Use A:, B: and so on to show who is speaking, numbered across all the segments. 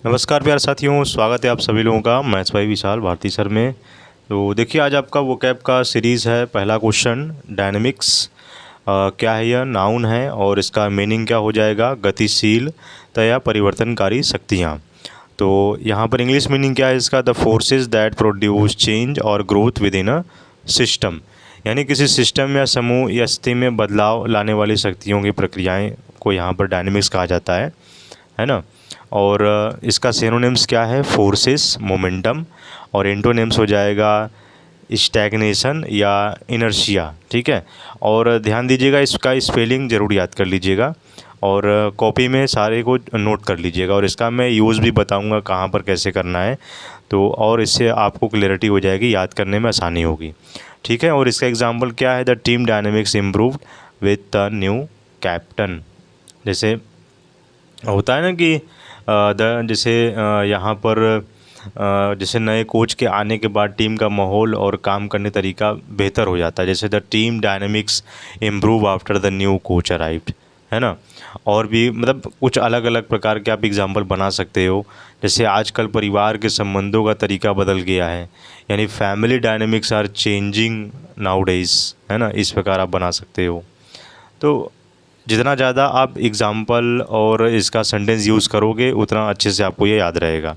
A: नमस्कार प्यारे साथियों, स्वागत है आप सभी लोगों का मैथ्स भाई विशाल भारती सर में। तो देखिए आज आपका वोकैब का सीरीज़ है। पहला क्वेश्चन डायनेमिक्स क्या है, यह नाउन है और इसका मीनिंग क्या हो जाएगा, गतिशीलता या परिवर्तनकारी शक्तियाँ। तो यहाँ पर इंग्लिश मीनिंग क्या है इसका, the forces that produce change और growth within a system, यानी किसी सिस्टम या समूह या स्थिति में बदलाव लाने वाली शक्तियों की प्रक्रियाएं को यहाँ पर डायनेमिक्स कहा जाता है ना। और इसका सिनोनिम्स क्या है, फोर्सेस, मोमेंटम, और एंटोनिम्स हो जाएगा स्टैग्नेशन या इनर्शिया। ठीक है, और ध्यान दीजिएगा इसका स्पेलिंग ज़रूर याद कर लीजिएगा और कॉपी में सारे को नोट कर लीजिएगा, और इसका मैं यूज़ भी बताऊंगा कहाँ पर कैसे करना है। तो और इससे आपको क्लैरिटी हो जाएगी, याद करने में आसानी होगी। ठीक है, और इसका एग्जांपल क्या है, the team dynamics improved with the new captain. जैसे होता है ना कि जैसे यहाँ पर जैसे नए कोच के आने के बाद टीम का माहौल और काम करने तरीका बेहतर हो जाता है। जैसे the team dynamics improve after the new coach arrived, है ना। और भी मतलब कुछ अलग अलग प्रकार के आप एग्जांपल बना सकते हो। जैसे आजकल परिवार के संबंधों का तरीका बदल गया है, यानी family dynamics are changing nowadays, है ना। इस प्रकार आप बना सकते हो। तो जितना ज़्यादा आप एग्ज़ाम्पल और इसका सेंटेंस यूज़ करोगे उतना अच्छे से आपको ये याद रहेगा।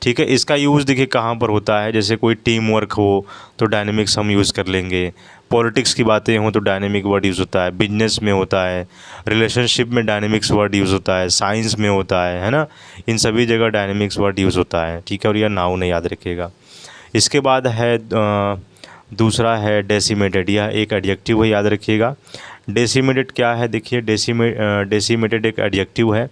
A: ठीक है, इसका यूज़ देखिए कहाँ पर होता है, जैसे कोई टीम वर्क हो तो डायनेमिक्स हम यूज़ कर लेंगे, पॉलिटिक्स की बातें हों तो डायनेमिक वर्ड यूज़ होता है, बिजनेस में होता है, रिलेशनशिप में डायनेमिक्स वर्ड यूज़ होता है, साइंस में होता है ना। इन सभी जगह डायनेमिक्स वर्ड यूज़ होता है। ठीक है, और यह नाउन याद रखिएगा। इसके बाद है दूसरा है डेसिमेटेड, यह एक एडजेक्टिव है, याद रखिएगा। डेसिमेटेड क्या है, देखिए डेसिमेटेड एक एडजेक्टिव है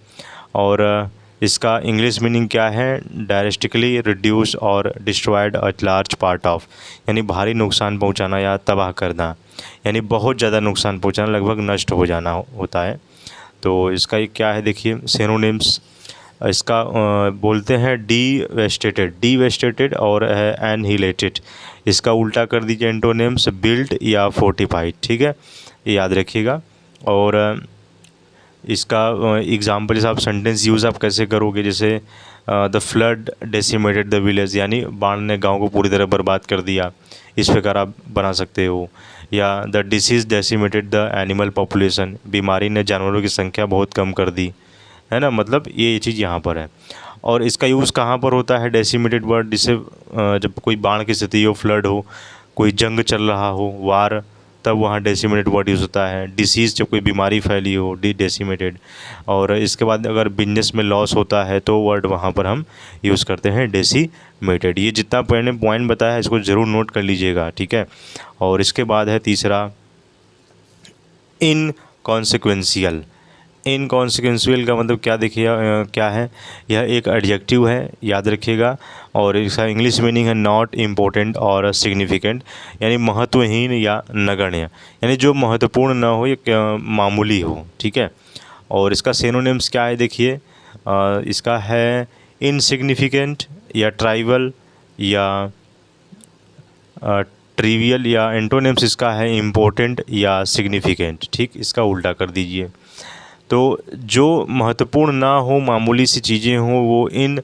A: और इसका इंग्लिश मीनिंग क्या है, डायरेक्टली रिड्यूस और destroyed a large part of, यानी भारी नुकसान पहुंचाना या तबाह करना, यानी बहुत ज़्यादा नुकसान पहुंचाना, लगभग नष्ट हो जाना होता है। तो इसका क्या है, देखिए सिनोनिम्स इसका बोलते हैं डीवेस्टेटेड और है एनहिलेटेड। इसका उल्टा कर दीजिए एंटोनिम्स बिल्ड या फोर्टिफाइड। ठीक है, ये याद रखिएगा। और इसका एग्जाम्पल जैसे आप सेंटेंस यूज़ आप कैसे करोगे, जैसे the flood decimated the village, यानी बाढ़ ने गांव को पूरी तरह बर्बाद कर दिया, इस प्रकार आप बना सकते हो। या the disease decimated the animal population, बीमारी ने जानवरों की संख्या बहुत कम कर दी, है ना। मतलब ये चीज़ यहाँ पर है। और इसका यूज़ कहाँ पर होता है, डेसिमेटेड वर्ड, जिससे जब कोई बाढ़ की स्थिति हो, फ्लड हो, कोई जंग चल रहा हो, वार, तब वहाँ डेसिमेटेड वर्ड यूज़ होता है। डिसीज़ जब कोई बीमारी फैली हो, डेसिमेटेड। और इसके बाद अगर बिजनेस में लॉस होता है तो वर्ड वहाँ पर हम यूज़ करते हैं डेसिमेटेड। ये जितना मैंने पॉइंट बताया है इसको ज़रूर नोट कर लीजिएगा। ठीक है, और इसके बाद है तीसरा इनकॉन्सिक्वेंशियल। इनकॉन्सिक्वेंशियल का मतलब क्या, देखिए क्या है, यह एक एडजेक्टिव है, याद रखिएगा। और इसका इंग्लिश मीनिंग है नॉट इम्पोर्टेंट और सिग्निफिकेंट, यानी महत्वहीन या नगण्य, यानी जो महत्वपूर्ण न हो या मामूली हो। ठीक है, और इसका सिनोनिम्स क्या है, देखिए इसका है इनसिग्निफिकेंट या ट्राइवल या ट्रिवियल, या एंटोनिम्स इसका है इम्पोर्टेंट या सिग्निफिकेंट। ठीक, इसका उल्टा कर दीजिए। तो जो महत्वपूर्ण ना हो, मामूली सी चीज़ें हों, वो इन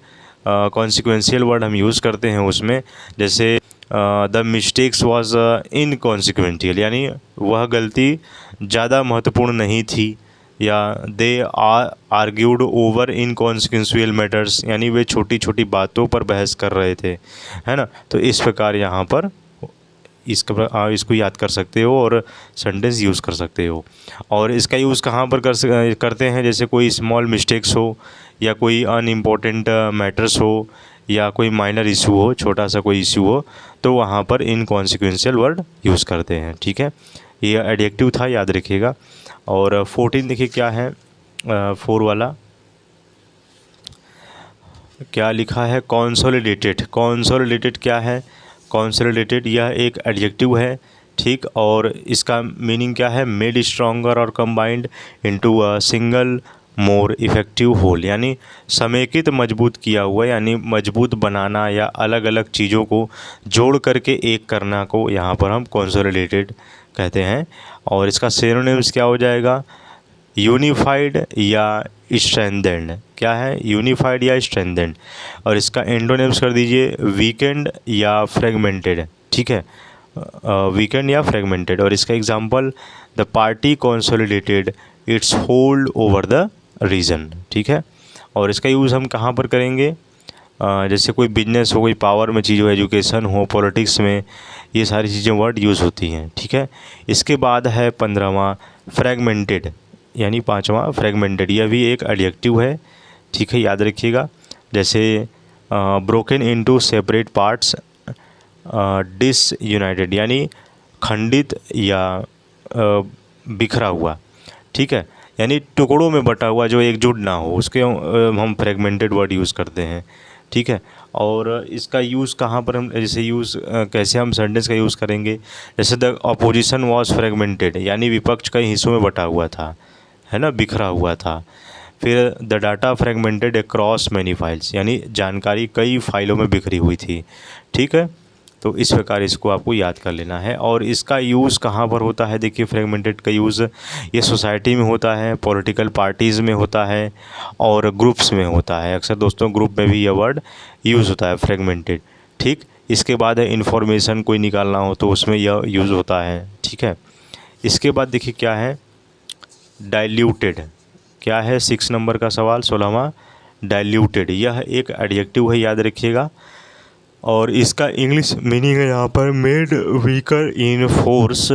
A: कॉन्सिक्वेंशियल वर्ड हम यूज़ करते हैं उसमें। जैसे द मिस्टेक्स वाज इनकॉन्सिक्वेंशियल, यानी वह गलती ज़्यादा महत्वपूर्ण नहीं थी। या दे आर्ग्यूड ओवर इनकॉन्सिक्वेंशियल मैटर्स, यानी वे छोटी छोटी बातों पर बहस कर रहे थे, है ना। तो इस प्रकार यहाँ पर इसको याद कर सकते हो और सेंटेंस यूज़ कर सकते हो। और इसका यूज़ कहाँ पर करते हैं, जैसे कोई स्मॉल मिस्टेक्स हो या कोई अनइम्पोर्टेंट मैटर्स हो या कोई माइनर इशू हो, छोटा सा कोई इशू हो, तो वहाँ पर इनकॉन्सिक्वेंशियल वर्ड यूज़ करते हैं। ठीक है, ये एडजेक्टिव था, याद रखिएगा। और 14 देखिए क्या है, 4 वाला क्या लिखा है, कॉन्सोलिडेटेड। कॉन्सोलिडेटेड क्या है, कॉन्सोलिडेटेड यह एक एडजेक्टिव है। ठीक, और इसका मीनिंग क्या है, मेड स्ट्रॉन्गर और combined into a single more effective whole, यानी समेकित मजबूत किया हुआ, यानी मजबूत बनाना या अलग अलग चीज़ों को जोड़ करके एक करना को यहाँ पर हम कॉन्सोलिडेटेड कहते हैं। और इसका सिनोनिम्स क्या हो जाएगा, यूनिफाइड या स्ट्रेंथेंड, क्या है, यूनिफाइड या स्ट्रेंथेंड। और इसका एंटोनिम्स कर दीजिए वीकेंड या फ्रेगमेंटेड, ठीक है, वीकेंड या फ्रेगमेंटेड। और इसका example, the party consolidated its hold over the region, ठीक है। और इसका यूज़ हम कहाँ पर करेंगे, जैसे कोई बिजनेस हो, कोई पावर में चीज़ हो, एजुकेशन हो, पॉलिटिक्स में, ये सारी चीज़ें वर्ड यूज़ होती हैं, ठीक है। इसके बाद है 15वां फ्रेगमेंटेड, यानी 5वां फ्रेगमेंटेड, यह भी एक एडजेक्टिव है, ठीक है, याद रखिएगा। जैसे broken into separate parts, disunited यानी खंडित या बिखरा हुआ, ठीक है, यानी टुकड़ों में बटा हुआ जो एकजुट ना हो, उसके हम फ्रेगमेंटेड वर्ड यूज़ करते हैं, ठीक है। और इसका यूज़ कहाँ पर हम, जैसे यूज़ कैसे हम सेंटेंस का यूज़ करेंगे, जैसे द अपोजिशन वॉज फ्रेगमेंटेड, यानी विपक्ष कई हिस्सों में बटा हुआ था, है ना, बिखरा हुआ था। फिर the data fragmented across many files, यानी जानकारी कई फाइलों में बिखरी हुई थी, ठीक है। तो इस प्रकार इसको आपको याद कर लेना है। और इसका यूज़ कहाँ पर होता है, देखिए फ्रेगमेंटेड का यूज़ ये सोसाइटी में होता है, पॉलिटिकल पार्टीज़ में होता है और ग्रुप्स में होता है। अक्सर दोस्तों ग्रुप में भी यह वर्ड यूज़ होता है फ्रेगमेंटेड, ठीक। इसके बाद है इन्फॉर्मेशन कोई निकालना हो तो उसमें यह यूज़ होता है, ठीक है। इसके बाद देखिए क्या है, डाइल्यूटेड, क्या है 6 नंबर का सवाल 16वां, डाइल्यूटेड, यह एक एडजेक्टिव है, याद रखिएगा। और इसका इंग्लिश मीनिंग है यहाँ पर made weaker in force,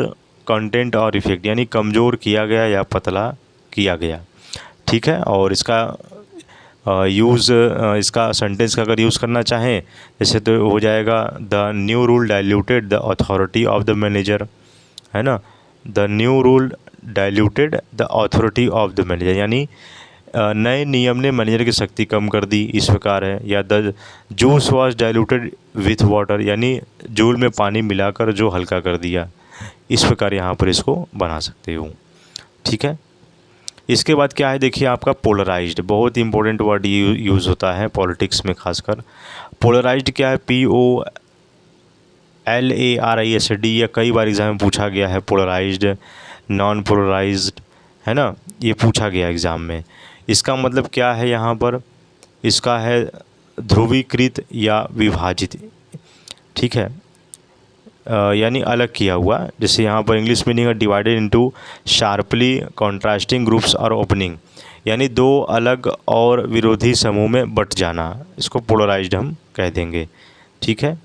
A: content और इफेक्ट, यानी कमज़ोर किया गया या पतला किया गया, ठीक है। और इसका यूज़, इसका सेंटेंस का अगर यूज़ करना चाहें जैसे तो हो जाएगा, the new rule diluted the authority of the manager, है ना, the new rule diluted the authority of the manager, यानी नए नियम ने मैनेजर की शक्ति कम कर दी, इस प्रकार है। या the juice was diluted with water, यानी जूल में पानी मिलाकर जो हल्का कर दिया, इस प्रकार यहाँ पर इसको बना सकते हो, ठीक है। इसके बाद क्या है, देखिए आपका पोलराइज्ड, बहुत ही इंपॉर्टेंट वर्ड यूज़ होता है पॉलिटिक्स में खासकर। पोलराइज्ड क्या है, POLARISD, या कई बार एग्जाम में पूछा गया है, पोलराइज्ड, नॉन पोलराइज्ड, है ना, ये पूछा गया एग्ज़ाम में। इसका मतलब क्या है यहाँ पर, इसका है ध्रुवीकृत या विभाजित, ठीक है, यानी अलग किया हुआ। जैसे यहाँ पर इंग्लिश मीनिंग है divided into sharply contrasting groups और ओपनिंग, यानी दो अलग और विरोधी समूह में बट जाना, इसको पोलराइज्ड हम कह देंगे, ठीक है।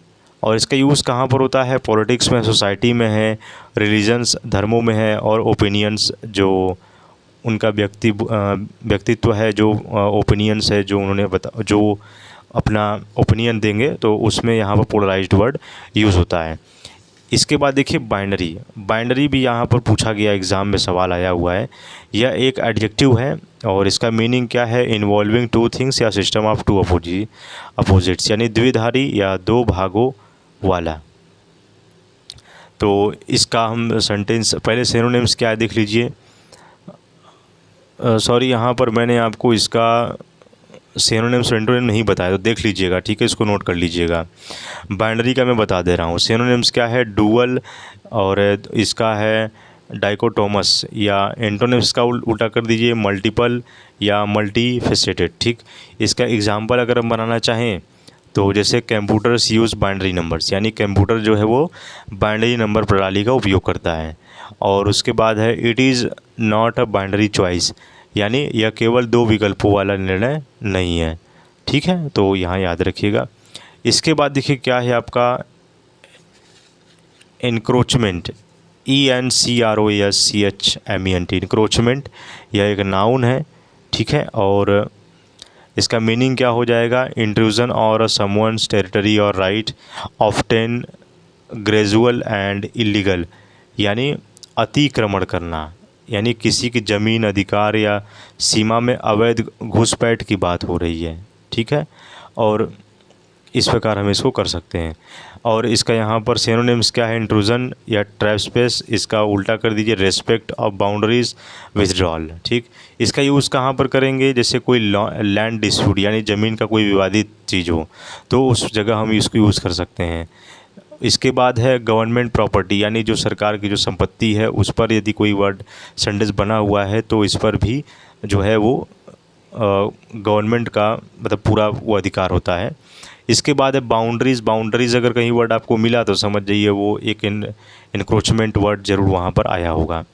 A: और इसका यूज़ कहाँ पर होता है, पॉलिटिक्स में, सोसाइटी में है, रिलीजन्स धर्मों में है, और ओपिनियंस जो उनका व्यक्तित्व है, जो ओपिनियंस है, जो उन्होंने जो अपना ओपिनियन देंगे, तो उसमें यहाँ पर पोलराइज्ड वर्ड यूज़ होता है। इसके बाद देखिए बाइनरी, बाइनरी भी यहाँ पर पूछा गया, एग्ज़ाम में सवाल आया हुआ है। यह एक एडजेक्टिव है और इसका मीनिंग क्या है, इन्वॉल्विंग टू थिंग्स या सिस्टम ऑफ टू अपोजिट्स, यानी द्विधारी या दो भागों वाला। तो इसका हम सेंटेंस, पहले सिनोनिम्स क्या है देख लीजिए। सॉरी, यहाँ पर मैंने आपको इसका सिनोनिम्स एंटोनिम नहीं बताया, तो देख लीजिएगा, ठीक है, इसको नोट कर लीजिएगा। बाइनरी का मैं बता दे रहा हूँ। सिनोनिम्स क्या है, डुअल, और इसका है डाइकोटोमस, या एंटोनिम्स का उल्टा कर दीजिए मल्टीपल या मल्टीफेसेटेड, ठीक। इसका एग्जांपल अगर हम बनाना चाहें तो जैसे कंप्यूटर्स यूज़ बाइनरी नंबर्स, यानी कंप्यूटर जो है वो बाइनरी नंबर प्रणाली का उपयोग करता है। और उसके बाद है it is not a binary choice, यानी यह केवल दो विकल्पों वाला निर्णय नहीं है, ठीक है, तो यहाँ याद रखिएगा। इसके बाद देखिए क्या है आपका एनक्रोचमेंट, ENCROCHMENT, इंक्रोचमेंट, यह एक नाउन है, ठीक है। और इसका मीनिंग क्या हो जाएगा, इंट्रूजन और समवन्स टेरिटरी और right, often gradual and illegal, यानी अतिक्रमण करना, यानी किसी की ज़मीन, अधिकार या सीमा में अवैध घुसपैठ की बात हो रही है, ठीक है। और इस प्रकार हम इसको कर सकते हैं। और इसका यहाँ पर सिनोनिम्स क्या है, इंट्रूजन या ट्रेस्पेस, इसका उल्टा कर दीजिए रेस्पेक्ट ऑफ बाउंड्रीज, विथड्रॉल, ठीक। इसका यूज़ कहाँ पर करेंगे, जैसे कोई लैंड डिस्प्यूट, यानी ज़मीन का कोई विवादित चीज़ हो तो उस जगह हम इसको यूज़ कर सकते हैं। इसके बाद है गवर्नमेंट प्रॉपर्टी, यानी जो सरकार की जो संपत्ति है उस पर यदि कोई वर्ड सेंटेंस बना हुआ है तो इस पर भी जो है वो गवर्नमेंट का मतलब पूरा वो अधिकार होता है। इसके बाद है बाउंड्रीज़। बाउंड्रीज़ अगर कहीं वर्ड आपको मिला तो समझ जाइए वो एक इनक्रोचमेंट वर्ड ज़रूर वहाँ पर आया होगा।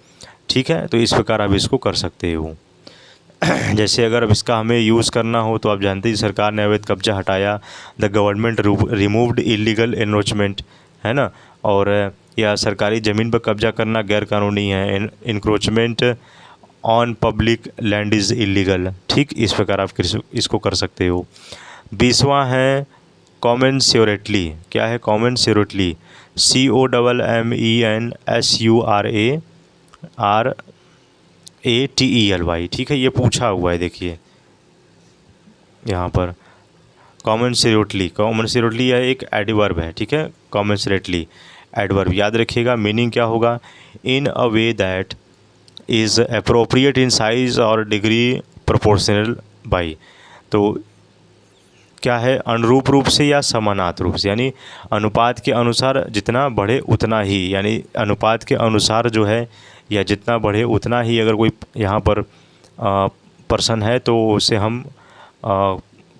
A: ठीक है, तो इस प्रकार आप इसको कर सकते हो। जैसे अगर अब इसका हमें यूज़ करना हो तो आप जानते हैं सरकार ने अवैध कब्जा हटाया, the government removed illegal encroachment, है ना। और या सरकारी ज़मीन पर कब्जा करना गैर कानूनी है, encroachment on public land is illegal. ठीक, इस प्रकार आप इसको कर सकते हो। 20वां है कॉमेंसुरेटली। क्या है कॉमेंसुरेटली? COMMENSURARATELY। ठीक है, ये पूछा हुआ है, देखिए यहाँ पर कॉमेंसुरेटली। कॉमेंसुरेटली यह एक एडवर्ब है। ठीक है, कॉमेंसुरेटली एडवर्ब याद रखिएगा। मीनिंग क्या होगा? In a way that is appropriate in size और डिग्री प्रोपोर्शनल बाई। तो क्या है? अनुरूप रूप से या समानांतर रूप से, यानी अनुपात के अनुसार जितना बढ़े उतना ही, यानी अनुपात के अनुसार जो है या जितना बढ़े उतना ही अगर कोई यहाँ पर पर्सन है तो उसे हम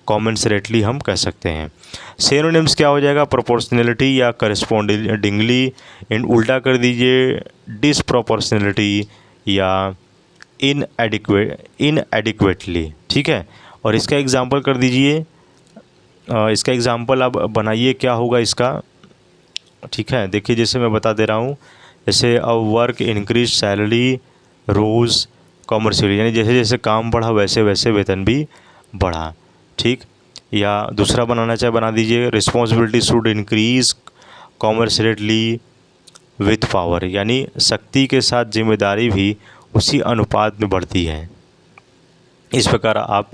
A: कॉमेंसरेटली हम कह सकते हैं। सिनोनिम्स क्या हो जाएगा? प्रोपोर्शनलिटी या करस्पॉन्डिंगली, इन उल्टा कर दीजिए डिसप्रोपोर्शनलिटी या इनएडिक्वेटली। ठीक है, और इसका एग्जांपल कर दीजिए। इसका एग्जांपल आप बनाइए, क्या होगा इसका? ठीक है, देखिए जैसे मैं बता दे रहा हूँ, जैसे a work increase salary rose commercially, यानी जैसे जैसे काम बढ़ा वैसे वैसे वेतन भी बढ़ा। ठीक, या दूसरा बनाना चाहे बना दीजिए, responsibility should increase commercially with power, यानी शक्ति के साथ जिम्मेदारी भी उसी अनुपात में बढ़ती है। इस प्रकार आप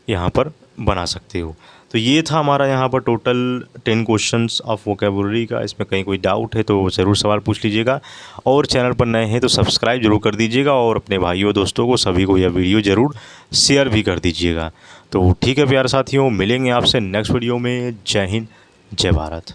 A: यहाँ पर बना सकते हो। तो ये था हमारा यहाँ पर टोटल 10 क्वेश्चंस ऑफ वोकैबुलरी का। इसमें कहीं कोई डाउट है तो ज़रूर सवाल पूछ लीजिएगा, और चैनल पर नए हैं तो सब्सक्राइब जरूर कर दीजिएगा, और अपने भाइयों दोस्तों को सभी को यह वीडियो ज़रूर शेयर भी कर दीजिएगा। तो ठीक है प्यारे साथियों, मिलेंगे आपसे नेक्स्ट वीडियो में। जय हिंद, जय भारत।